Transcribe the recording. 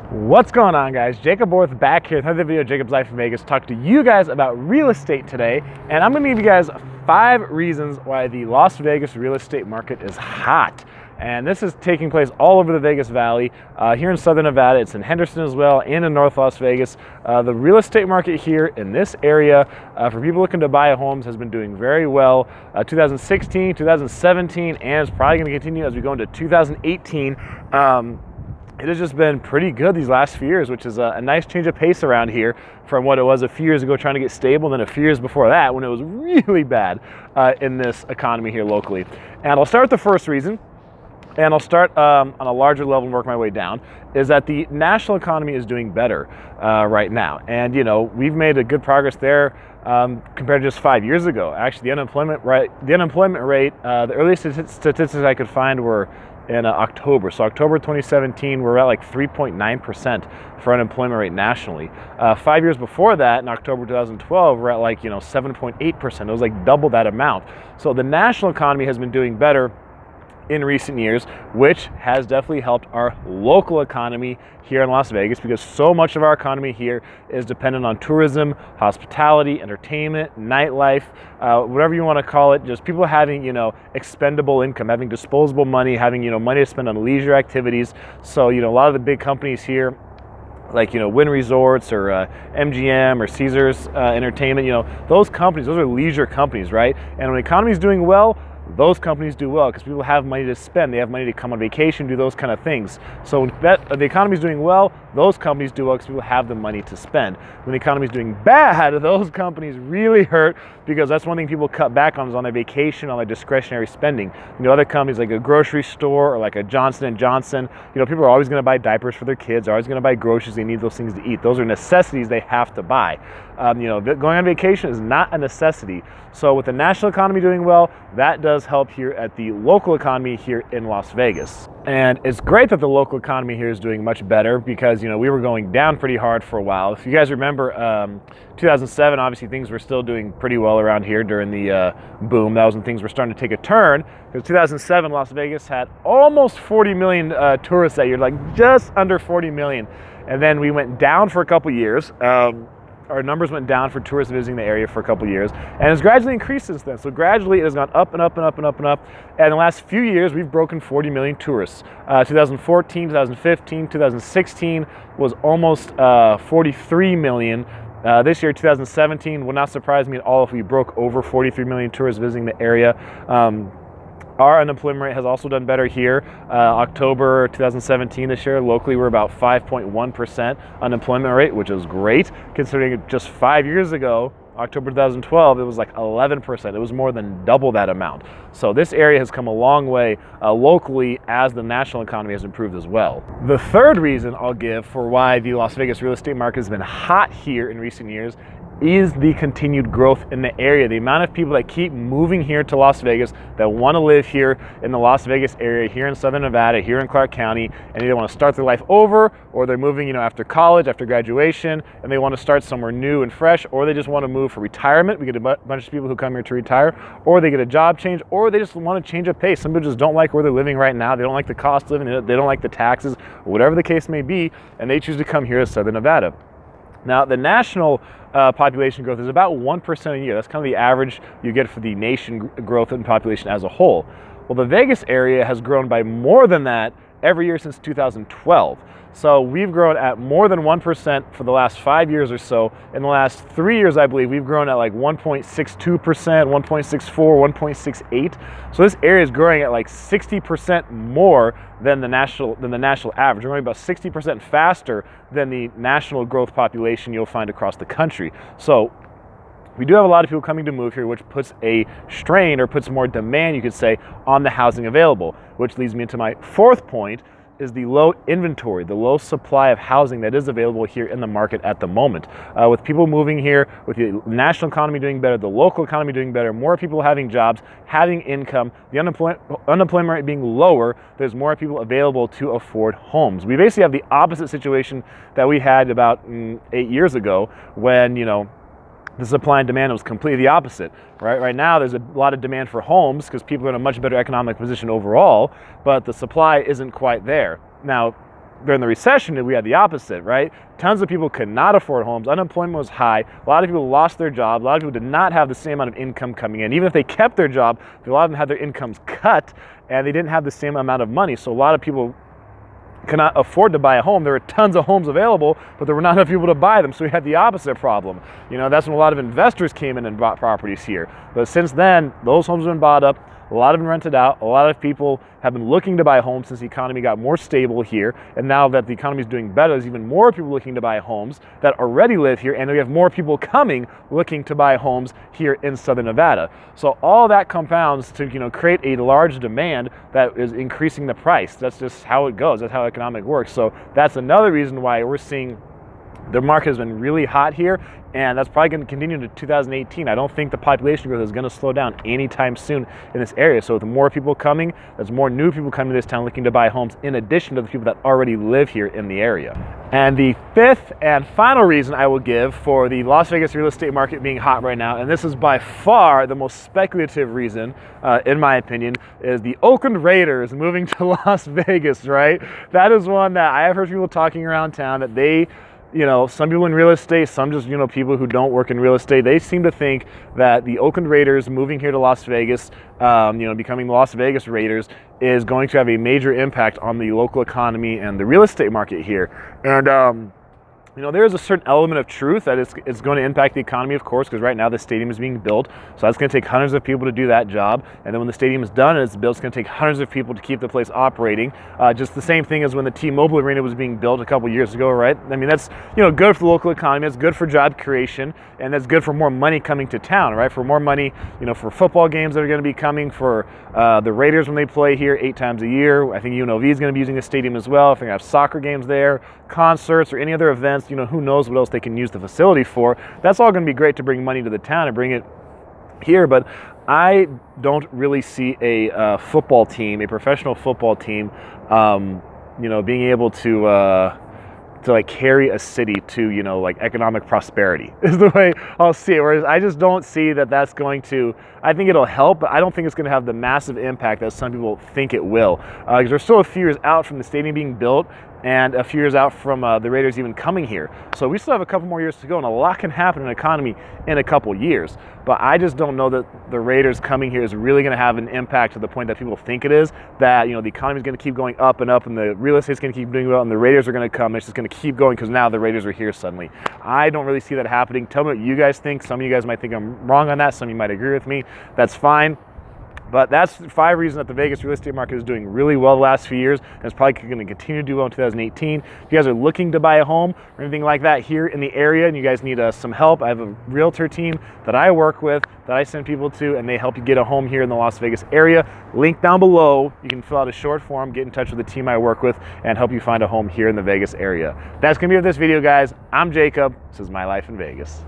What's going on, guys? Jacob Worth back here with another video, Jacob's Life in Vegas, to talk to you guys about real estate today. And I'm going to give you guys 5 reasons why the Las Vegas real estate market is hot. And this is taking place all over the Vegas Valley. Here in Southern Nevada, it's in Henderson as well, and in North Las Vegas. The real estate market here in this area, for people looking to buy homes, has been doing very well. 2016, 2017, and it's probably going to continue as we go into 2018. It has just been pretty good these last few years, which is a nice change of pace around here from what it was a few years ago trying to get stable, and then a few years before that when it was really bad in this economy here locally. And I'll start with the first reason, and I'll start on a larger level and work my way down, is that the national economy is doing better right now. And, you know, we've made a good progress there compared to just 5 years ago. Actually, the unemployment rate, the earliest statistics I could find were in October. So October 2017, we're at like 3.9% for unemployment rate nationally. 5 years before that, in October 2012, we're at like 7.8%. It was like double that amount. So the national economy has been doing better in recent years, which has definitely helped our local economy here in Las Vegas, because so much of our economy here is dependent on tourism, hospitality, entertainment, nightlife, whatever you want to call it. Just people having, expendable income, having disposable money, having, money to spend on leisure activities. So, a lot of the big companies here, like, Wynn Resorts or MGM or Caesars Entertainment, those companies, those are leisure companies, right? And when the economy is doing well, those companies do well because people have money to spend. They have money to come on vacation, do those kind of things. So when the economy is doing well, those companies do well because people have the money to spend. When the economy is doing bad, those companies really hurt, because that's one thing people cut back on, is on their vacation, on their discretionary spending. Other companies like a grocery store or like a Johnson & Johnson, people are always going to buy diapers for their kids, are always going to buy groceries. They need those things to eat. Those are necessities they have to buy. Going on vacation is not a necessity. So with the national economy doing well, that does help here at the local economy here in Las Vegas. And it's great that the local economy here is doing much better, because we were going down pretty hard for a while. If you guys remember 2007, obviously things were still doing pretty well around here during the boom. That was when things were starting to take a turn, because 2007 Las Vegas had almost 40 million tourists that year, like just under 40 million. And then we went down for a couple years. Our numbers went down for tourists visiting the area for a couple years, and it's gradually increased since then. So gradually it has gone up and up and up and up and up. And in the last few years, we've broken 40 million tourists. 2014, 2015, 2016 was almost 43 million. This year, 2017, would not surprise me at all if we broke over 43 million tourists visiting the area. Our unemployment rate has also done better here. October 2017 this year, locally we're about 5.1% unemployment rate, which is great considering just 5 years ago, October 2012, it was like 11%. It was more than double that amount. So this area has come a long way locally, as the national economy has improved as well. The third reason I'll give for why the Las Vegas real estate market has been hot here in recent years is the continued growth in the area. The amount of people that keep moving here to Las Vegas, that want to live here in the Las Vegas area, here in Southern Nevada, here in Clark County, and either want to start their life over, or they're moving, after college, after graduation, and they want to start somewhere new and fresh, or they just want to move for retirement. We get a bunch of people who come here to retire, or they get a job change, or they just want to change of pace. Some people just don't like where they're living right now. They don't like the cost of living. They don't like the taxes, whatever the case may be, and they choose to come here to Southern Nevada. Now, the national population growth is about 1% a year. That's kind of the average you get for the nation growth in population as a whole. Well, the Vegas area has grown by more than that every year since 2012. So we've grown at more than 1% for the last 5 years or so. In the last 3 years, I believe, we've grown at like 1.62%, 1.64, 1.68. So this area is growing at like 60% more than the national average. We're growing about 60% faster than the national growth population you'll find across the country. So we do have a lot of people coming to move here, which puts a strain, or puts more demand, you could say, on the housing available, which leads me into my fourth point, is the low inventory, the low supply of housing that is available here in the market at the moment. With people moving here, with the national economy doing better, the local economy doing better, more people having jobs, having income, the unemployment rate being lower, there's more people available to afford homes. We basically have the opposite situation that we had about 8 years ago, when, the supply and demand was completely the opposite. Right now, there's a lot of demand for homes because people are in a much better economic position overall, but the supply isn't quite there. Now, during the recession, we had the opposite, right? Tons of people could not afford homes. Unemployment was high. A lot of people lost their job. A lot of people did not have the same amount of income coming in. Even if they kept their job, a lot of them had their incomes cut and they didn't have the same amount of money. So a lot of people could not afford to buy a home. There were tons of homes available, but there were not enough people to buy them. So we had the opposite problem. That's when a lot of investors came in and bought properties here. But since then, those homes have been bought up. A lot have been rented out. A lot of people have been looking to buy homes since the economy got more stable here. And now that the economy is doing better, there's even more people looking to buy homes that already live here. And we have more people coming looking to buy homes here in Southern Nevada. So all that compounds to create a large demand that is increasing the price. That's just how it goes. That's how economic works. So that's another reason why we're seeing the market has been really hot here, and that's probably going to continue into 2018. I don't think the population growth is going to slow down anytime soon in this area. So with more people coming, there's more new people coming to this town looking to buy homes in addition to the people that already live here in the area. And the fifth and final reason I will give for the Las Vegas real estate market being hot right now, and this is by far the most speculative reason, in my opinion, is the Oakland Raiders moving to Las Vegas, right? That is one that I have heard people talking around town that they, some people in real estate, some just, people who don't work in real estate, they seem to think that the Oakland Raiders moving here to Las Vegas, becoming the Las Vegas Raiders is going to have a major impact on the local economy and the real estate market here. And, there is a certain element of truth that it's going to impact the economy, of course, because right now the stadium is being built. So that's going to take hundreds of people to do that job. And then when the stadium is done and it's built, it's going to take hundreds of people to keep the place operating. Just the same thing as when the T-Mobile Arena was being built a couple years ago, right? I mean, that's, good for the local economy. It's good for job creation, and that's good for more money coming to town, right? For more money, for football games that are going to be coming, for the Raiders when they play here 8 times a year. I think UNLV is going to be using the stadium as well. If they have soccer games there, concerts, or any other events, who knows what else they can use the facility for. That's all going to be great to bring money to the town and bring it here, but I don't really see a football team, a professional football team, being able to carry a city to, economic prosperity is the way I'll see it. Whereas I just don't see that that's going to, I think it'll help, but I don't think it's going to have the massive impact that some people think it will. Because we're still a few years out from the stadium being built and a few years out from the Raiders even coming here. So we still have a couple more years to go, and a lot can happen in the economy in a couple years. But I just don't know that the Raiders coming here is really going to have an impact to the point that people think it is, that, the economy is going to keep going up and up, and the real estate is going to keep doing well, and the Raiders are going to come, and it's just going to keep going because now the Raiders are here suddenly. I don't really see that happening. Tell me what you guys think. Some of you guys might think I'm wrong on that. Some of you might agree with me. That's fine. But that's 5 reasons that the Vegas real estate market is doing really well the last few years, and it's probably going to continue to do well in 2018. If you guys are looking to buy a home or anything like that here in the area and you guys need some help, I have a realtor team that I work with, that I send people to, and they help you get a home here in the Las Vegas area. Link down below. You can fill out a short form, get in touch with the team I work with, and help you find a home here in the Vegas area. That's going to be it for this video, guys. I'm Jacob. This is My Life in Vegas.